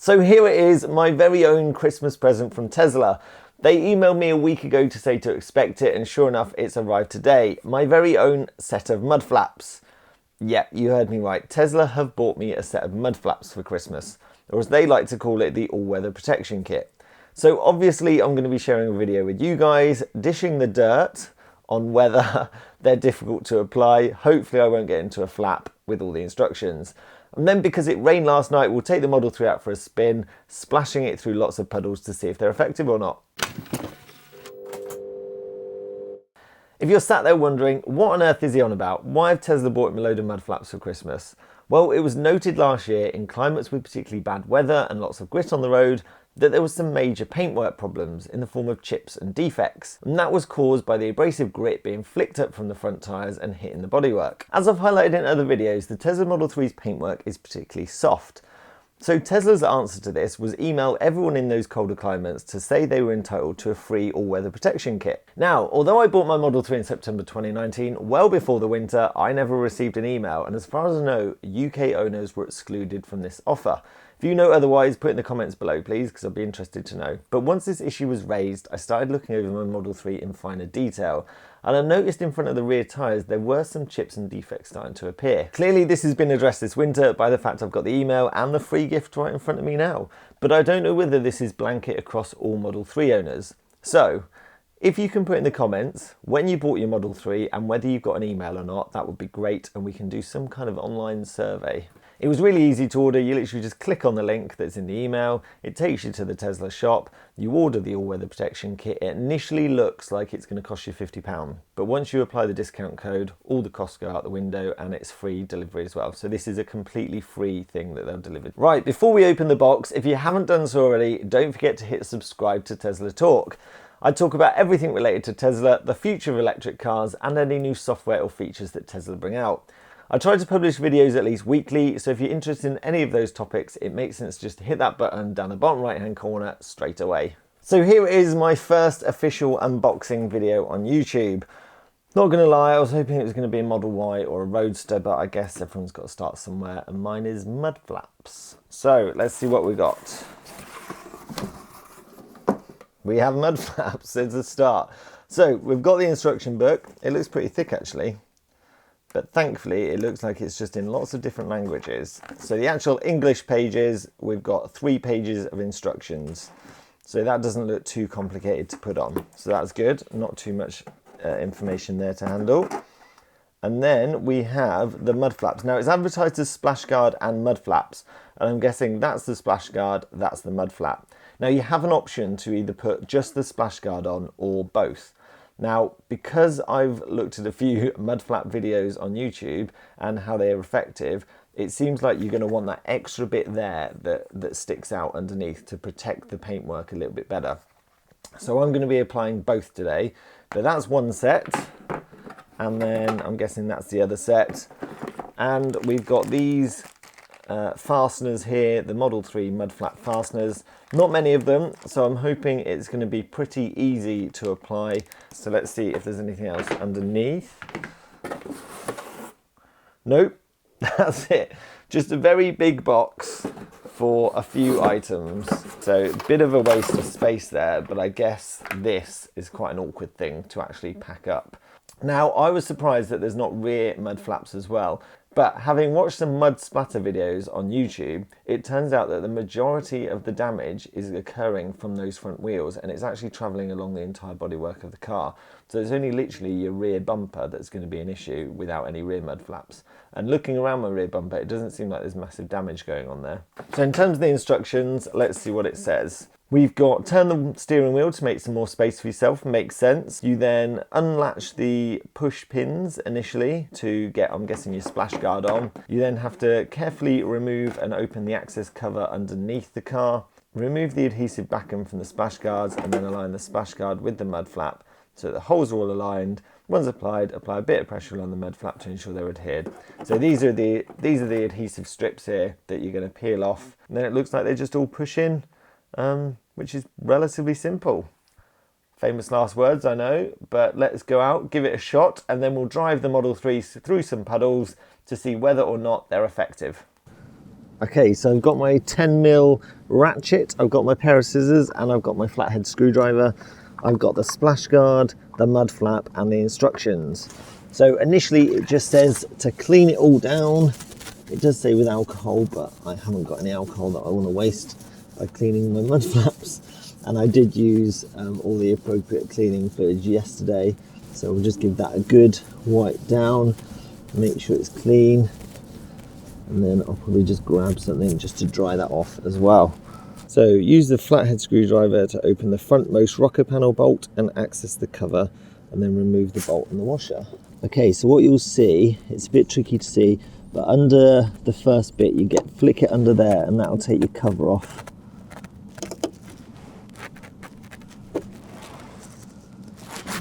So here it is, my very own Christmas present from Tesla. They emailed me a week ago to say to expect it, and sure enough, it's arrived today. My very own set of mud flaps. Yep, you heard me right. Tesla have bought me a set of mud flaps for Christmas, or as they like to call it, the all-weather protection kit. So obviously I'm going to be sharing a video with you guys, dishing the dirt on whether they're difficult to apply. Hopefully I won't get into a flap with all the instructions. And then because it rained last night, we'll take the Model 3 out for a spin, splashing it through lots of puddles to see if they're effective or not. If you're sat there wondering, what on earth is he on about? Why have Tesla bought him a load of mud flaps for Christmas? Well, it was noted last year in climates with particularly bad weather and lots of grit on the road that there was some major paintwork problems in the form of chips and defects. And that was caused by the abrasive grit being flicked up from the front tyres and hitting the bodywork. As I've highlighted in other videos, the Tesla Model 3's paintwork is particularly soft. So Tesla's answer to this was email everyone in those colder climates to say they were entitled to a free all-weather protection kit. Now, although I bought my Model 3 in September 2019, well before the winter, I never received an email, and as far as I know, UK owners were excluded from this offer. If you know otherwise, put in the comments below please, because I'd be interested to know. But once this issue was raised, I started looking over my Model 3 in finer detail, and I noticed in front of the rear tyres there were some chips and defects starting to appear. Clearly this has been addressed this winter by the fact I've got the email and the free gift right in front of me now. But I don't know whether this is blanket across all Model 3 owners. So, if you can put in the comments when you bought your Model 3 and whether you've got an email or not, that would be great, and we can do some kind of online survey. It was really easy to order. You literally just click on the link that's in the email, it takes you to the Tesla shop, you order the all-weather protection kit. It initially looks like it's going to cost you £50, but once you apply the discount code, all the costs go out the window and it's free delivery as well. So this is a completely free thing that they'll deliver. Right, before we open the box, if you haven't done so already, don't forget to hit subscribe to Tesla Talk. I talk about everything related to Tesla, the future of electric cars, and any new software or features that Tesla bring out. I try to publish videos at least weekly, so if you're interested in any of those topics, it makes sense just to hit that button down the bottom right hand corner straight away. So here is my first official unboxing video on YouTube. Not gonna lie, I was hoping it was gonna be a Model Y or a Roadster, but I guess everyone's got to start somewhere, and mine is mud flaps. So let's see what we got. We have mud flaps, it's a start. So we've got the instruction book. It looks pretty thick actually, but thankfully it looks like it's just in lots of different languages. So the actual English pages, we've got 3 pages of instructions. So that doesn't look too complicated to put on. So that's good, not too much information there to handle. And then we have the mud flaps. Now it's advertised as splash guard and mud flaps, and I'm guessing that's the splash guard, that's the mud flap. Now you have an option to either put just the splash guard on or both. Now, because I've looked at a few mud flap videos on YouTube and how they are effective, it seems like you're going to want that extra bit there that sticks out underneath to protect the paintwork a little bit better. So I'm going to be applying both today, but that's one set, and then I'm guessing that's the other set. And we've got these fasteners here, the Model 3 mud flap fasteners. Not many of them, so I'm hoping it's going to be pretty easy to apply. So let's see if there's anything else underneath. Nope, that's it. Just a very big box for a few items. So a bit of a waste of space there, but I guess this is quite an awkward thing to actually pack up. Now, I was surprised that there's not rear mud flaps as well. But having watched some mud splatter videos on YouTube, it turns out that the majority of the damage is occurring from those front wheels, and it's actually travelling along the entire bodywork of the car. So it's only literally your rear bumper that's going to be an issue without any rear mud flaps. And looking around my rear bumper, it doesn't seem like there's massive damage going on there. So in terms of the instructions, let's see what it says. We've got turn the steering wheel to make some more space for yourself, makes sense. You then unlatch the push pins initially to get, I'm guessing, your splash guard on. You then have to carefully remove and open the access cover underneath the car. Remove the adhesive backing from the splash guards and then align the splash guard with the mud flap so the holes are all aligned. Once applied, apply a bit of pressure on the mud flap to ensure they're adhered. So these are the adhesive strips here that you're going to peel off. And then it looks like they just all push in. Which is relatively simple. Famous last words, I know, but let's go out, give it a shot, and then we'll drive the Model 3 through some puddles to see whether or not they're effective. Okay, so I've got my 10mm ratchet, I've got my pair of scissors, and I've got my flathead screwdriver. I've got the splash guard, the mud flap, and the instructions. So initially it just says to clean it all down. It does say with alcohol, but I haven't got any alcohol that I want to waste by cleaning my mud flaps. And I did use all the appropriate cleaning fluids yesterday. So we'll just give that a good wipe down, make sure it's clean. And then I'll probably just grab something just to dry that off as well. So use the flathead screwdriver to open the frontmost rocker panel bolt and access the cover, and then remove the bolt and the washer. Okay, so what you'll see, it's a bit tricky to see, but under the first bit you flick it under there and that'll take your cover off.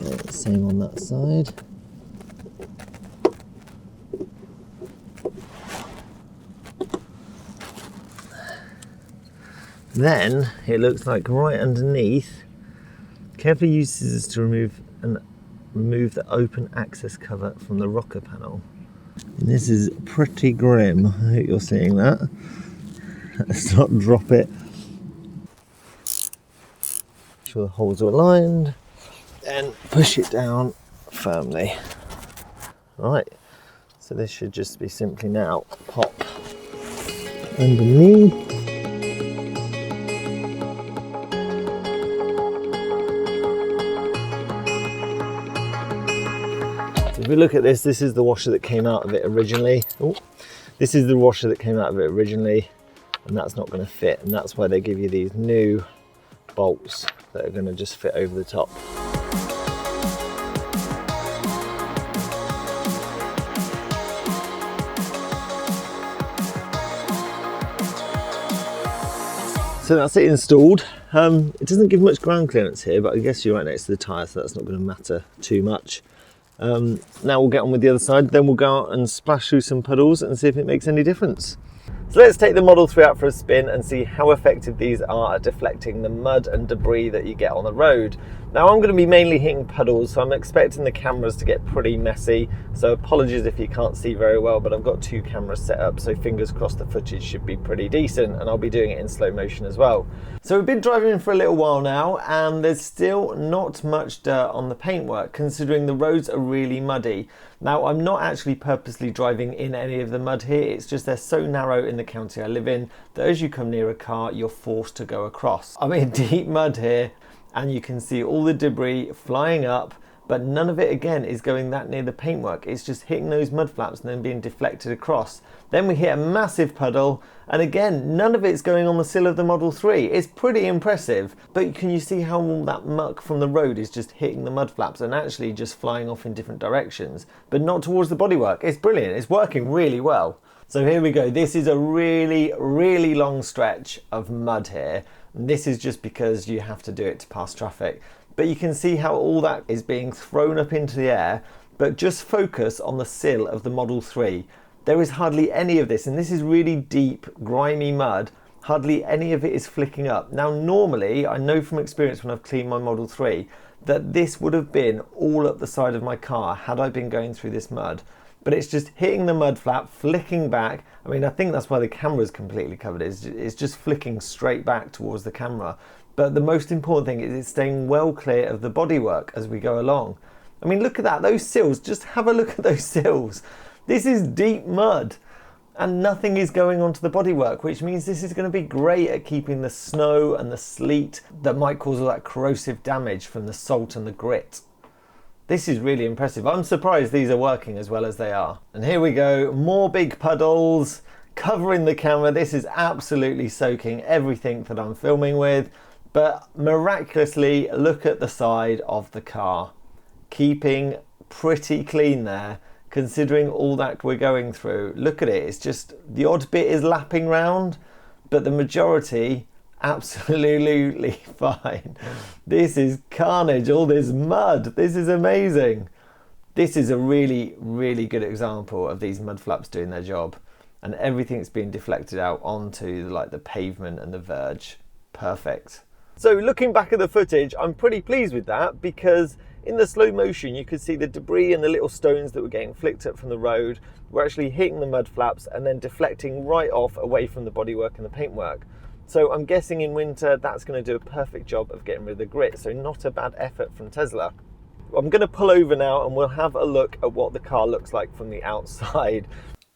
Okay, same on that side. Then it looks like right underneath, carefully use scissors to remove the open access cover from the rocker panel. And this is pretty grim. I hope you're seeing that. Let's not drop it. Make sure the holes are aligned and push it down firmly. Right, so this should just be simply now pop underneath. If we look at this, this is the washer that came out of it originally. Oh, this is the washer that came out of it originally, and that's not going to fit, and that's why they give you these new bolts that are going to just fit over the top. So that's it installed. It doesn't give much ground clearance here, but I guess you're right next to the tyre, so that's not going to matter too much. Now we'll get on with the other side, then we'll go out and splash through some puddles and see if it makes any difference. So let's take the Model 3 out for a spin and see how effective these are at deflecting the mud and debris that you get on the road. Now I'm going to be mainly hitting puddles, so I'm expecting the cameras to get pretty messy, so apologies if you can't see very well, but I've got 2 cameras set up, so fingers crossed the footage should be pretty decent, and I'll be doing it in slow motion as well. So we've been driving for a little while now, and there's still not much dirt on the paintwork, considering the roads are really muddy. Now I'm not actually purposely driving in any of the mud here, it's just they're so narrow in the county I live in that as you come near a car you're forced to go across. I'm in deep mud here, and you can see all the debris flying up, but none of it again is going that near the paintwork. It's just hitting those mud flaps and then being deflected across. Then we hit a massive puddle, and again none of it's going on the sill of the Model 3. It's pretty impressive, but can you see how all that muck from the road is just hitting the mud flaps and actually just flying off in different directions, but not towards the bodywork? It's brilliant, it's working really well. So here we go, this is a really long stretch of mud here. And this is just because you have to do it to pass traffic. But you can see how all that is being thrown up into the air, but just focus on the sill of the Model 3. There is hardly any of this, and this is really deep, grimy mud. Hardly any of it is flicking up. Now normally, I know from experience when I've cleaned my Model 3, that this would have been all up the side of my car had I been going through this mud. But it's just hitting the mud flap, flicking back. I mean, I think that's why the camera's completely covered. It's just flicking straight back towards the camera. But the most important thing is it's staying well clear of the bodywork as we go along. I mean, look at that, those sills, just have a look at those sills. This is deep mud and nothing is going onto the bodywork, which means this is going to be great at keeping the snow and the sleet that might cause all that corrosive damage from the salt and the grit. This is really impressive. I'm surprised these are working as well as they are. And here we go, more big puddles covering the camera. This is absolutely soaking everything that I'm filming with, but miraculously, look at the side of the car. Keeping pretty clean there, considering all that we're going through. Look at it, it's just, the odd bit is lapping round, but the majority absolutely fine. This is carnage, all this mud. This is amazing. This is a really good example of these mud flaps doing their job, and everything's being deflected out onto like the pavement and the verge. Perfect. So looking back at the footage, I'm pretty pleased with that, because in the slow motion you could see the debris and the little stones that were getting flicked up from the road were actually hitting the mud flaps and then deflecting right off away from the bodywork and the paintwork. So I'm guessing in winter that's going to do a perfect job of getting rid of the grit, so not a bad effort from Tesla. I'm going to pull over now and we'll have a look at what the car looks like from the outside.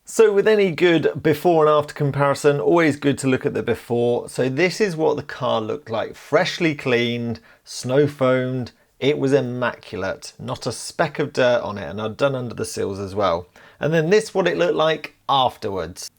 So with any good before and after comparison, always good to look at the before. So this is what the car looked like, freshly cleaned, snow foamed. It was immaculate, not a speck of dirt on it, and I'd done under the sills as well. And then this what it looked like afterwards.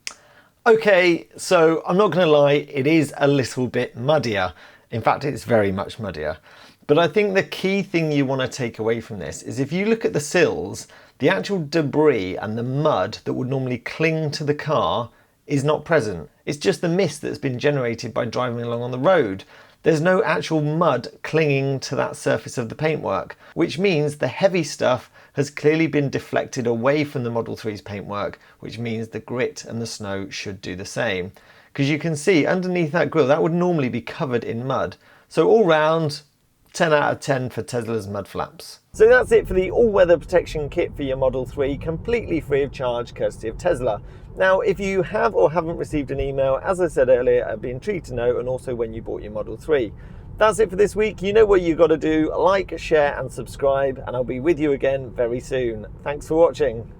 Okay, so I'm not going to lie, it is a little bit muddier. In fact, it's very much muddier. But I think the key thing you want to take away from this is if you look at the sills, the actual debris and the mud that would normally cling to the car is not present. It's just the mist that's been generated by driving along on the road. There's no actual mud clinging to that surface of the paintwork, which means the heavy stuff has clearly been deflected away from the Model 3's paintwork, which means the grit and the snow should do the same. Because you can see underneath that grille, that would normally be covered in mud. So all round, 10 out of 10 for Tesla's mud flaps. So that's it for the all-weather protection kit for your Model 3, completely free of charge, courtesy of Tesla. Now, if you have or haven't received an email, as I said earlier, I'd be intrigued to know, and also when you bought your Model 3. That's it for this week. You know what you got to do. Like, share and subscribe, and I'll be with you again very soon. Thanks for watching.